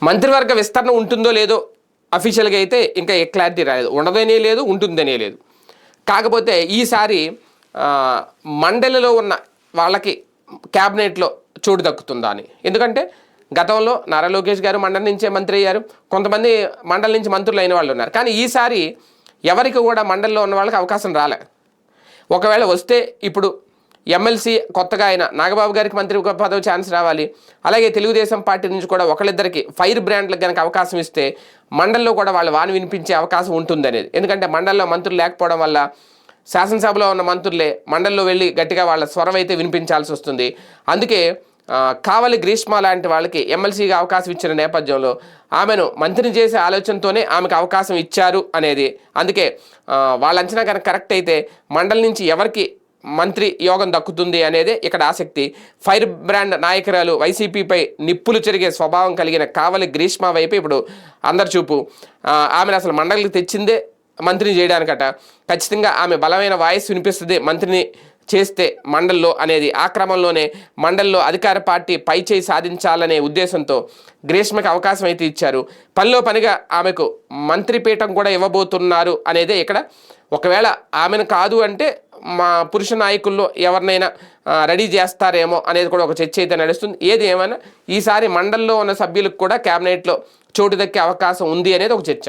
మంత్రివర్గ విస్తరణ ఉంటుందో లేదో అఫీషియల్గా అయితే ఇంకా ఏ క్లారిటీ రాలేదు. ఉండదనే లేదు, ఉంటుందనే లేదు. కాకపోతే ఈసారి మండలిలో ఉన్న వాళ్ళకి క్యాబినెట్లో చోటు దక్కుతుందా అని. ఎందుకంటే గతంలో నారా లోకేష్ గారు మండలి నుంచే మంత్రి అయ్యారు, కొంతమంది మండలి నుంచి మంత్రులు అయిన వాళ్ళు ఉన్నారు. కానీ ఈసారి ఎవరికి కూడా మండలిలో ఉన్న వాళ్ళకి అవకాశం రాలే. ఒకవేళ వస్తే ఇప్పుడు ఎమ్మెల్సీ కొత్తగా అయిన నాగబాబు గారికి మంత్రి పదవి ఛాన్స్ రావాలి. అలాగే తెలుగుదేశం పార్టీ నుంచి కూడా ఒకళ్ళిద్దరికి ఫైర్ బ్రాండ్లకు కనుక అవకాశం ఇస్తే మండలిలో కూడా వాళ్ళు వాని వినిపించే అవకాశం ఉంటుంది అనేది. ఎందుకంటే మండలిలో మంత్రులు లేకపోవడం వల్ల శాసనసభలో ఉన్న మంత్రులే మండలిలో వెళ్ళి గట్టిగా వాళ్ళ స్వరం అయితే వినిపించాల్సి వస్తుంది. అందుకే కావలి గ్రీష్మ లాంటి వాళ్ళకి ఎమ్మెల్సీగా అవకాశం ఇచ్చిన నేపథ్యంలో ఆమెను మంత్రిని చేసే ఆలోచనతోనే ఆమెకు అవకాశం ఇచ్చారు అనేది. అందుకే వాళ్ళ అంచనా కనుక కరెక్ట్ అయితే మండలి నుంచి ఎవరికి మంత్రి యోగం దక్కుతుంది అనేది ఇక్కడ ఆసక్తి. ఫైర్ బ్రాండ్ నాయకురాలు వైసీపీపై నిప్పులు చెరిగే స్వభావం కలిగిన కావలి గ్రీష్మ వైపు ఇప్పుడు అందరి చూపు. ఆమెను అసలు మండలికి తెచ్చిందే మంత్రిని చేయడానికట. ఖచ్చితంగా ఆమె బలమైన వాయిస్ వినిపిస్తుంది మంత్రిని చేస్తే మండలిలో అనేది. ఆ క్రమంలోనే మండలిలో అధికార పార్టీ పైచేయి సాధించాలనే ఉద్దేశంతో గ్రీష్మకి అవకాశం అయితే ఇచ్చారు. పనిలో పనిగా ఆమెకు మంత్రిపీఠం కూడా ఇవ్వబోతున్నారు అనేదే ఇక్కడ. ఒకవేళ ఆమెను కాదు అంటే మా పురుష నాయకుల్లో ఎవరినైనా రెడీ చేస్తారేమో అనేది కూడా ఒక చర్చ అయితే నడుస్తుంది. ఏది ఏమైనా ఈసారి మండలిలో ఉన్న సభ్యులకు కూడా క్యాబినెట్లో చోటు దక్కే అవకాశం ఉంది అనేది ఒక చర్చ.